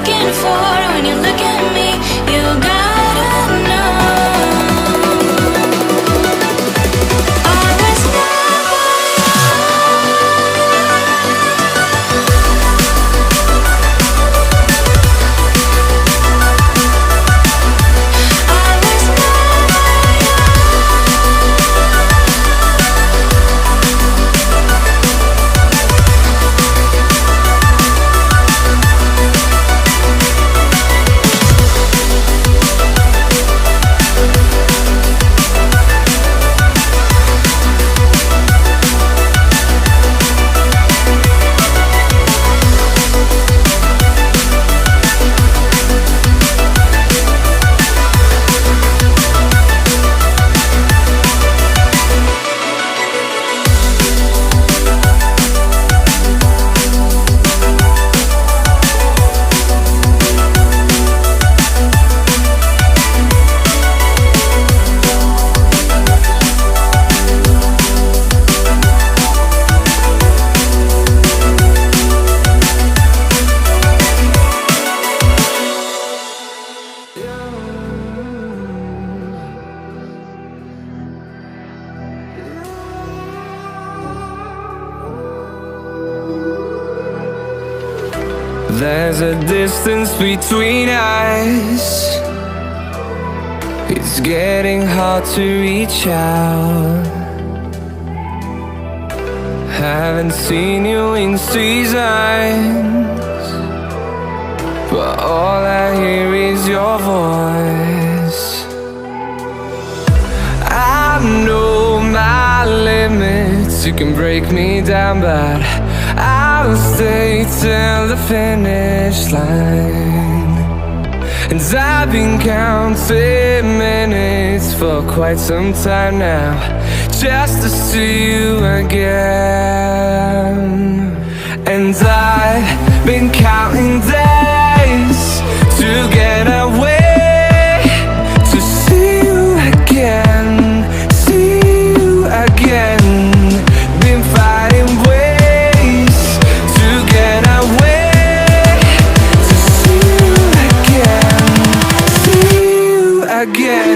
looking for when you look at me. You gotta know. There's a distance between us. It's getting hard to reach out. Haven't seen you in seasons, but all I hear is your voice. I know my limits, you can break me down, but I'll stay till the finish line. And I've been counting minutes for quite some time now, just to see you again. And I've been counting days to get away, to see you again, see you again. Been fighting ways to get away, to see you again, see you again.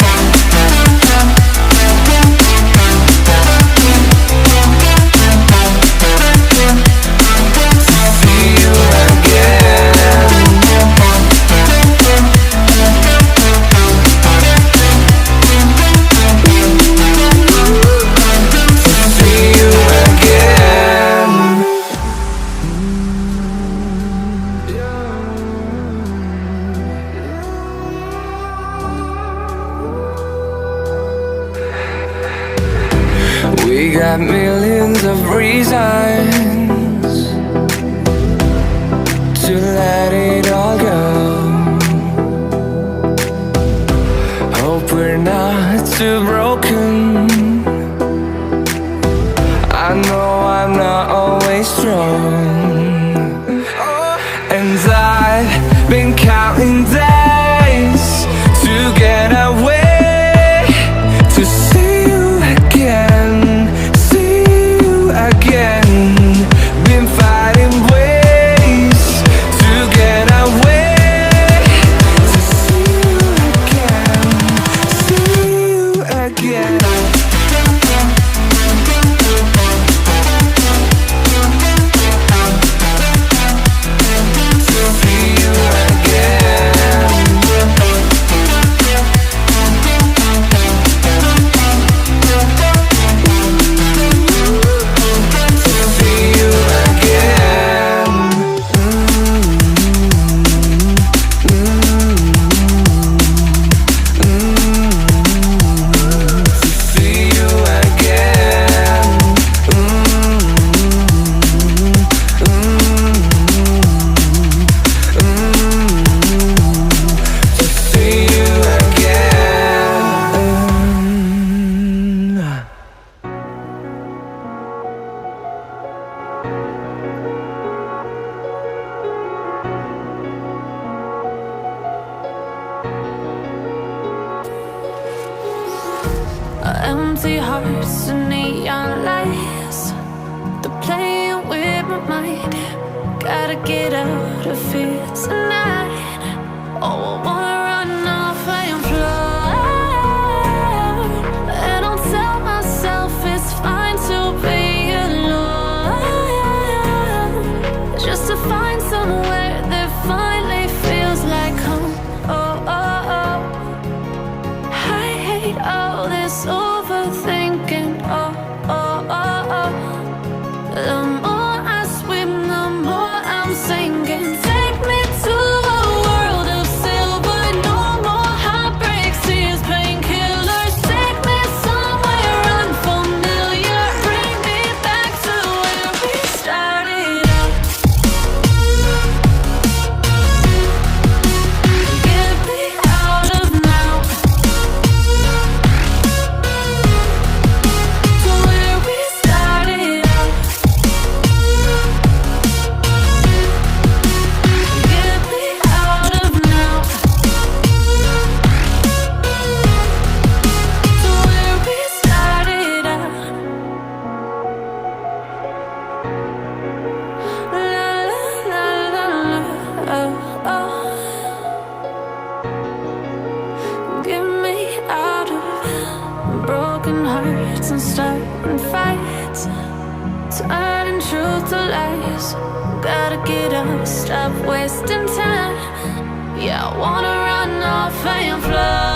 We got millions of reasons to let it all go. Hope we're not too broken. I know I'm not always strong, and I've been counting days to get away, to see you again, see you again. Been fighting ways to get away, to see you again, see you again. Empty hearts and neon lights, they're playing with my mind. Gotta get out of here tonight. oh, oh. Get me out of broken hearts and starting fights, turning truth to lies. Gotta get up, stop wasting time. Yeah, I wanna run off and fly.